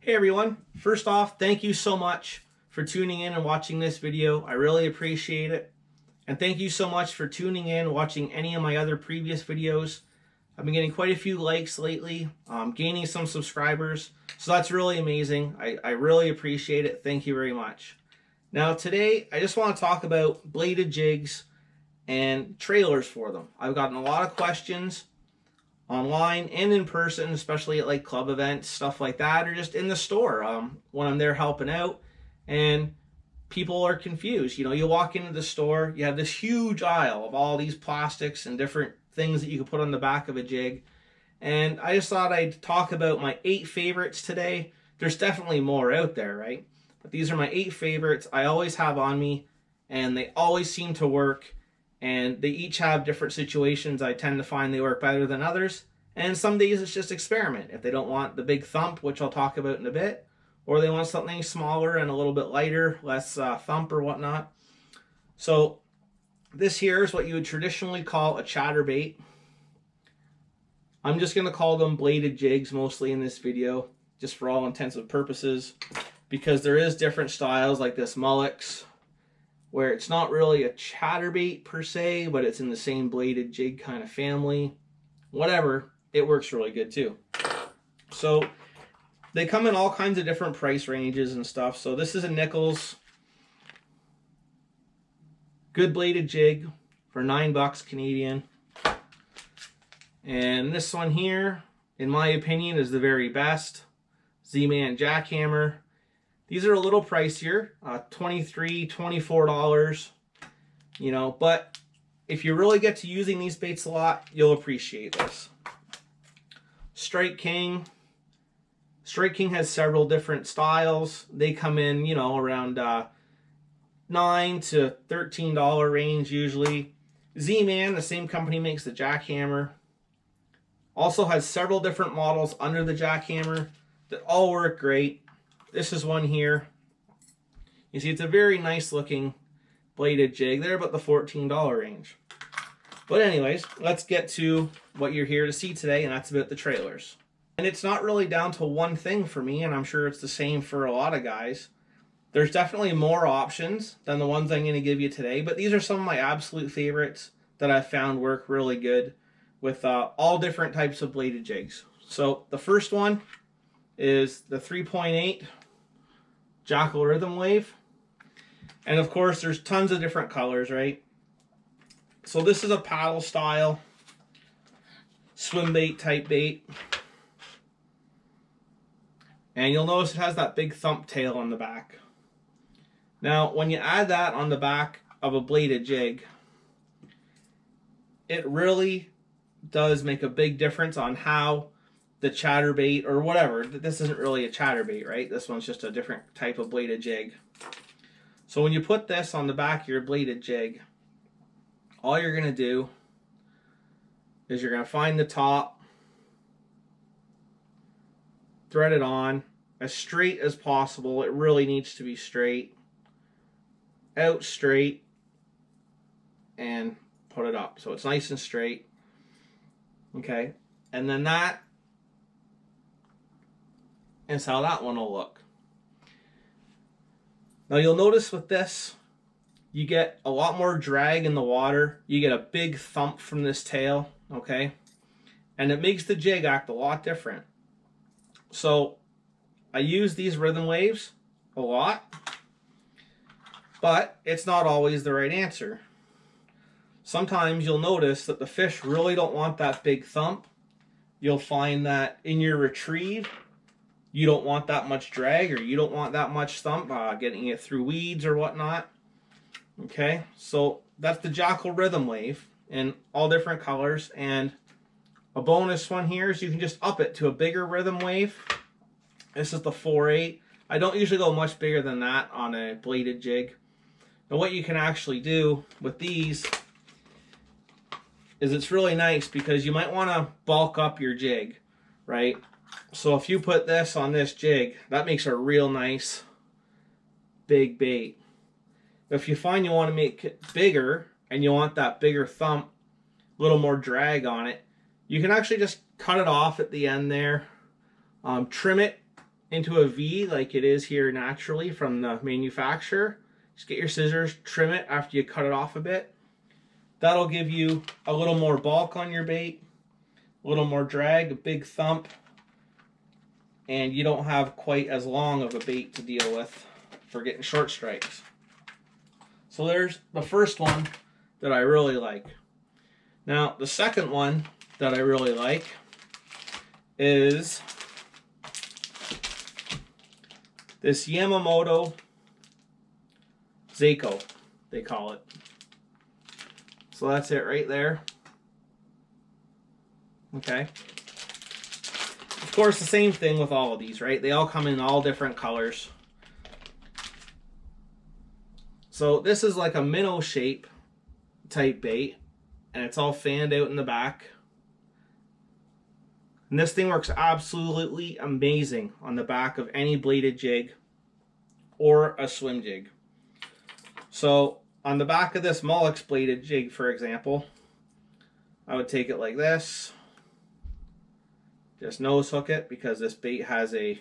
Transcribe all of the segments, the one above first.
Hey everyone, first off, thank you so much for tuning in and watching this video. I really appreciate it. And thank you so much for tuning in, watching any of my other previous videos. I've been getting quite a few likes lately, gaining some subscribers, so that's really amazing. I really appreciate it. Thank you very much. Now today, I just want to talk about bladed jigs and trailers for them. I've gotten a lot of questions online and in person, especially at like club events, stuff like that, or just in the store when I'm there helping out, and people are confused. You know, you walk into the store, you have this huge aisle of all these plastics and different things that you can put on the back of a jig, and I just thought I'd talk about my 8 favorites today. There's definitely more out there, right? But these are my 8 favorites I always have on me, and they always seem to work. And they each have different situations. I tend to find they work better than others. And some days it's just experiment. If they don't want the big thump, which I'll talk about in a bit, or they want something smaller and a little bit lighter, less thump or whatnot. So this here is what you would traditionally call a chatterbait. I'm just going to call them bladed jigs mostly in this video, just for all intents and purposes, because there is different styles like this Mullix, where it's not really a chatterbait per se, but it's in the same bladed jig kind of family. Whatever, it works really good too. So they come in all kinds of different price ranges and stuff. So this is a Nichols good bladed jig for $9 Canadian. And this one here, in my opinion, is the very best. Z-Man Jackhammer. These are a little pricier, $23, $24, you know, but if you really get to using these baits a lot, you'll appreciate this. Strike King. Strike King has several different styles. They come in, you know, around $9 to $13 range usually. Z-Man, the same company, makes the Jackhammer. Also has several different models under the Jackhammer that all work great. This is one here. You see, it's a very nice looking bladed jig. They're about the $14 range. But anyways, let's get to what you're here to see today, and that's about the trailers. And it's not really down to one thing for me, and I'm sure it's the same for a lot of guys. There's definitely more options than the ones I'm going to give you today, but these are some of my absolute favorites that I've found work really good with all different types of bladed jigs. So the first one is the 3.8 Jackal Rhythm Wave. And of course there's tons of different colors, right? So this is a paddle style swim bait type bait. And you'll notice it has that big thump tail on the back. Now when you add that on the back of a bladed jig, it really does make a big difference on how the chatterbait or whatever. This isn't really a chatterbait, right? This one's just a different type of bladed jig. So when you put this on the back of your bladed jig, all you're going to do is you're going to find the top, thread it on as straight as possible. It really needs to be straight, out straight, and put it up so it's nice and straight. Okay, and then that is how that one will look. Now you'll notice with this, you get a lot more drag in the water. You get a big thump from this tail, okay? And it makes the jig act a lot different. So I use these rhythm waves a lot, but it's not always the right answer. Sometimes you'll notice that the fish really don't want that big thump. You'll find that in your retrieve, you don't want that much drag, or you don't want that much thump, getting it through weeds or whatnot. Okay, so that's the Jackal Rhythm Wave in all different colors. And a bonus one here is you can just up it to a bigger rhythm wave. This is the 4.8. I don't usually go much bigger than that on a bladed jig. Now what you can actually do with these is it's really nice because you might want to bulk up your jig, right? So if you put this on this jig, that makes a real nice big bait. If you find you want to make it bigger and you want that bigger thump, a little more drag on it, you can actually just cut it off at the end there, trim it into a V like it is here naturally from the manufacturer. Just get your scissors, trim it after you cut it off a bit. That'll give you a little more bulk on your bait, a little more drag, a big thump, and you don't have quite as long of a bait to deal with for getting short strikes. So there's the first one that I really like. Now, the second one that I really like is this Yammamoto Zico, they call it. So that's it right there. Okay. Of course, the same thing with all of these, right? They all come in all different colors. So this is like a minnow shape type bait, and it's all fanned out in the back. And this thing works absolutely amazing on the back of any bladed jig or a swim jig. So on the back of this Mullix bladed jig, for example, I would take it like this. Just nose hook it because this bait has a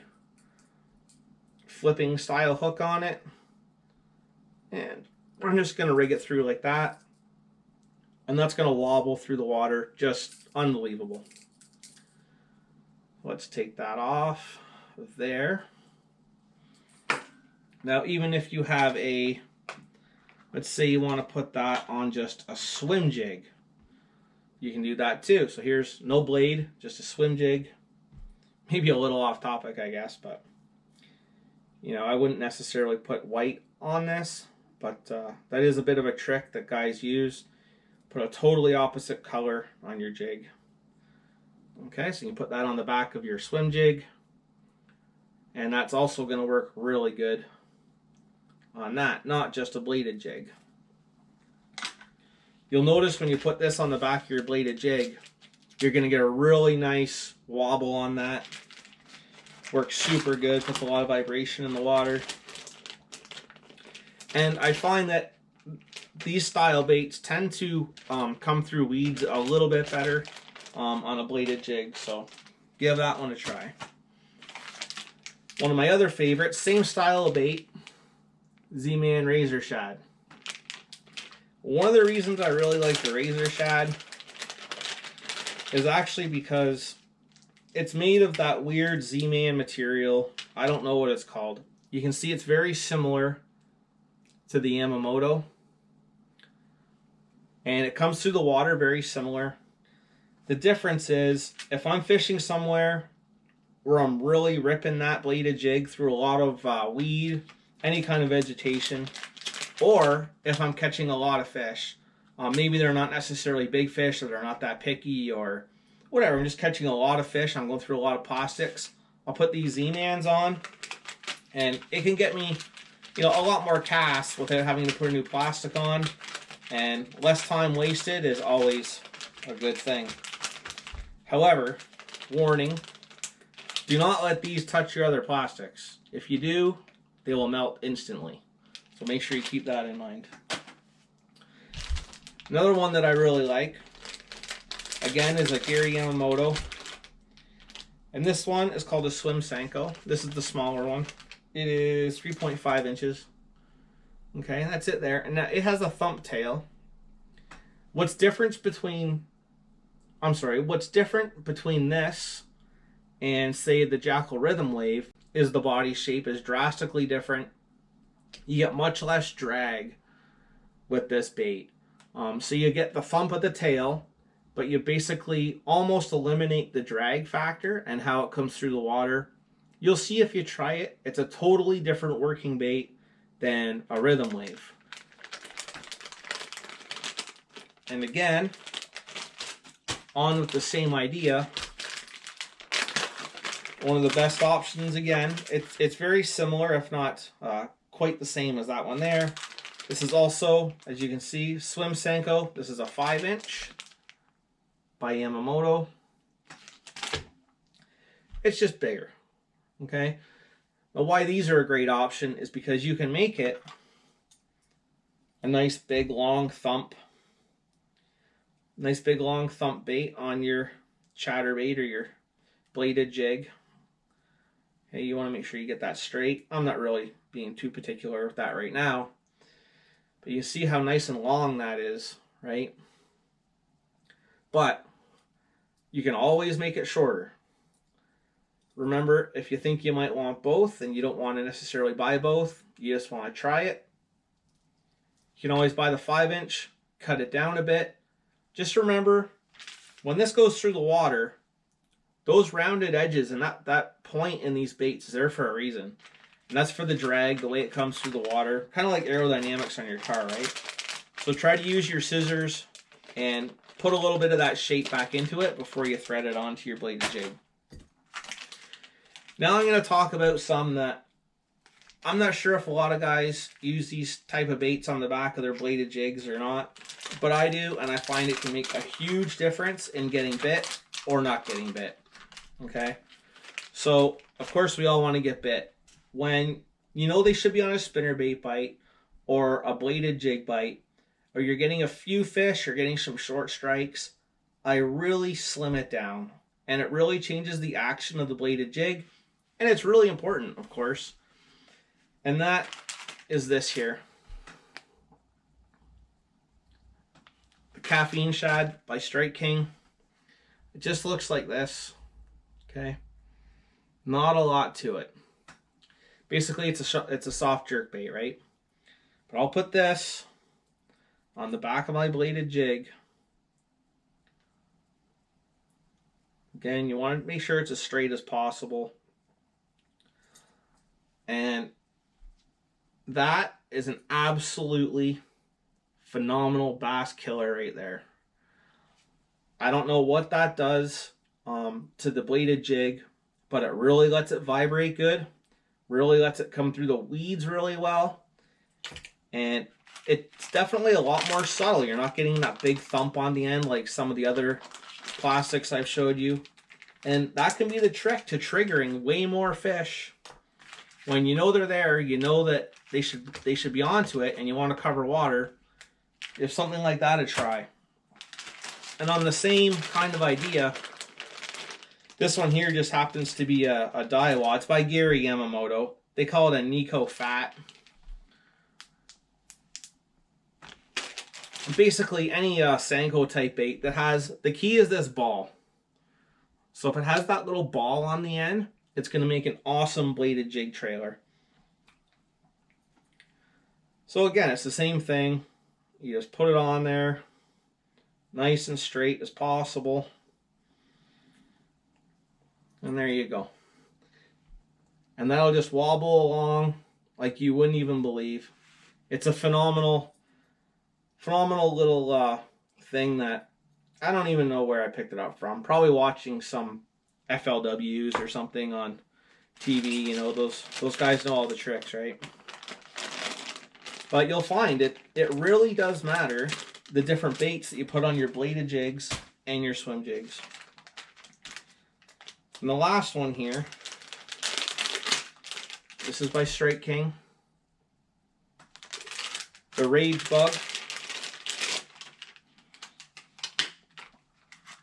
flipping style hook on it. And I'm just going to rig it through like that. And that's going to wobble through the water. Just unbelievable. Let's take that off there. Now, even if you have a, let's say you want to put that on just a swim jig, you can do that too. So here's no blade, just a swim jig. Maybe a little off topic, I guess, but you know, I wouldn't necessarily put white on this, but that is a bit of a trick that guys use. Put a totally opposite color on your jig. Okay, so you can put that on the back of your swim jig, and that's also going to work really good on that, not just a bladed jig. You'll notice when you put this on the back of your bladed jig, you're going to get a really nice wobble on that. Works super good, puts a lot of vibration in the water. And I find that these style baits tend to come through weeds a little bit better on a bladed jig, so give that one a try. One of my other favorites, same style of bait, Z-Man Razor Shad. One of the reasons I really like the Razor Shad is actually because it's made of that weird Z-Man material. I don't know what it's called. You can see it's very similar to the Yammamoto. And it comes through the water very similar. The difference is, if I'm fishing somewhere where I'm really ripping that bladed jig through a lot of weed, any kind of vegetation, or if I'm catching a lot of fish, maybe they're not necessarily big fish or they're not that picky or whatever, I'm just catching a lot of fish, I'm going through a lot of plastics, I'll put these Z-Mans on, and it can get me, you know, a lot more casts without having to put a new plastic on, and less time wasted is always a good thing. However, warning, do not let these touch your other plastics. If you do, they will melt instantly. So make sure you keep that in mind. Another one that I really like, again, is a Gary Yammamoto. And this one is called a Swim Senko. This is the smaller one. It is 3.5 inches. Okay, that's it there. And now it has a thump tail. What's different between this and, say, the Jackal Rhythm Wave is the body shape is drastically different. You get much less drag with this bait. So you get the thump of the tail, but you basically almost eliminate the drag factor and how it comes through the water. You'll see if you try it, it's a totally different working bait than a rhythm wave. And again, on with the same idea, one of the best options again, it's very similar, if not quite the same as that one there. This is also, as you can see, Swim Senko. This is a 5-inch by Yammamoto. It's just bigger, okay? Now why these are a great option is because you can make it a nice big long thump bait on your chatterbait or your bladed jig. Okay, you want to make sure you get that straight. I'm not really being too particular with that right now. But you see how nice and long that is, right? But you can always make it shorter. Remember, if you think you might want both and you don't want to necessarily buy both, you just want to try it, you can always buy the 5-inch, cut it down a bit. Just remember, when this goes through the water, those rounded edges and that point in these baits is there for a reason. And that's for the drag, the way it comes through the water. Kind of like aerodynamics on your car, right? So try to use your scissors and put a little bit of that shape back into it before you thread it onto your bladed jig. Now I'm going to talk about some that I'm not sure if a lot of guys use these type of baits on the back of their bladed jigs or not, but I do, and I find it can make a huge difference in getting bit or not getting bit. Okay, so of course we all want to get bit. When you know they should be on a spinnerbait bite or a bladed jig bite, or you're getting a few fish or getting some short strikes, I really slim it down, and it really changes the action of the bladed jig, and it's really important, of course. And that is this here. The Caffeine Shad by Strike King. It just looks like this. Okay. Not a lot to it. Basically, it's a soft jerk bait, right? But I'll put this on the back of my bladed jig. Again, you want to make sure it's as straight as possible. And that is an absolutely phenomenal bass killer right there. I don't know what that does to the bladed jig, but it really lets it vibrate good. Really lets it come through the weeds really well. And it's definitely a lot more subtle. You're not getting that big thump on the end like some of the other plastics I've showed you. And that can be the trick to triggering way more fish. When you know they're there, you know that they should be onto it, and you want to cover water. If something like that to try. And on the same kind of idea, this one here just happens to be a Daiwa. It's by Gary Yammamoto. They call it a Nico Fat. Basically, any Senko type bait that has, the key is this ball. So if it has that little ball on the end, it's going to make an awesome bladed jig trailer. So again, it's the same thing. You just put it on there, nice and straight as possible. And there you go. And that'll just wobble along like you wouldn't even believe. It's a phenomenal little thing that I don't even know where I picked it up from. Probably watching some FLWs or something on TV. You know, those guys know all the tricks, right? But you'll find it really does matter, the different baits that you put on your bladed jigs and your swim jigs. And the last one here, this is by Strike King. The Rage Bug.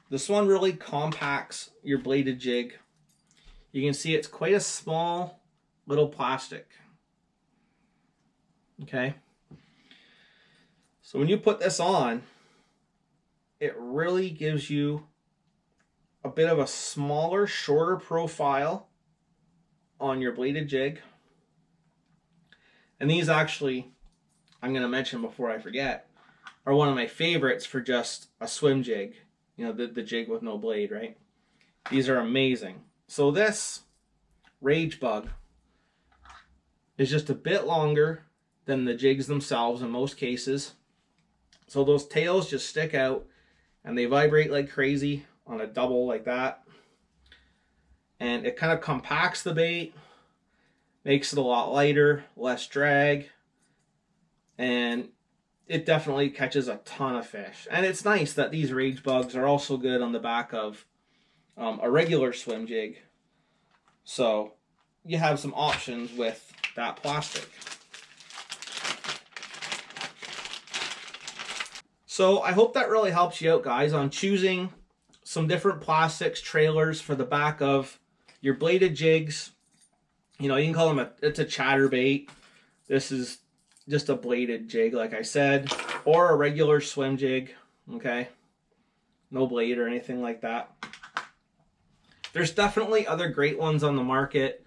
This one really compacts your bladed jig. You can see it's quite a small little plastic. Okay. So when you put this on, it really gives you a bit of a smaller, shorter profile on your bladed jig. And these actually, I'm going to mention before I forget, are one of my favorites for just a swim jig. You know, the jig with no blade, right? These are amazing. So this Rage Bug is just a bit longer than the jigs themselves in most cases. So those tails just stick out and they vibrate like crazy on a double like that. And it kind of compacts the bait, makes it a lot lighter, less drag, and it definitely catches a ton of fish. And it's nice that these Rage Bugs are also good on the back of a regular swim jig. So you have some options with that plastic. So I hope that really helps you out, guys, on choosing some different plastics trailers for the back of your bladed jigs You know, you can call them it's a chatterbait. This is just a bladed jig, like I said, or a regular swim jig, okay? No blade or anything like that. There's definitely other great ones on the market.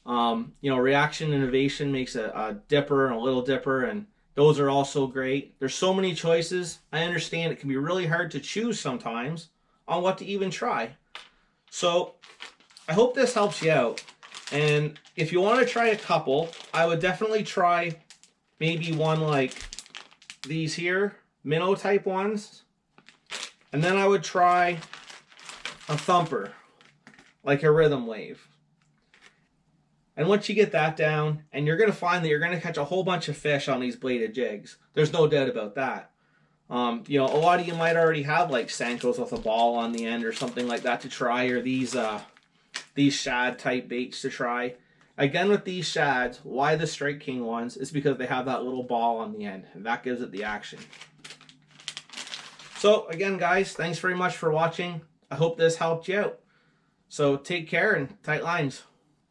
You know, Reaction Innovation makes a dipper and a little dipper, and those are also great. There's so many choices. I understand it can be really hard to choose sometimes on what to even try. So I hope this helps you out. And if you want to try a couple, I would definitely try maybe one like these here, minnow type ones. And then I would try a thumper, like a rhythm wave. And once you get that down, and you're going to find that you're going to catch a whole bunch of fish on these bladed jigs. There's no doubt about that. You know, a lot of you might already have like Senkos with a ball on the end or something like that to try, or these shad type baits to try. Again, with these shads, why the Strike King ones is because they have that little ball on the end, and that gives it the action. So again, guys, thanks very much for watching. I hope this helped you out. So take care and tight lines.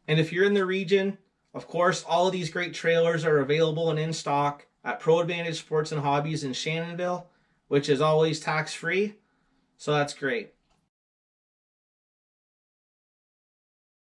And if you're in the region, of course, all of these great trailers are available and in stock at Pro Advantage Sports and Hobbies in Shannonville, which is always tax-free. So that's great.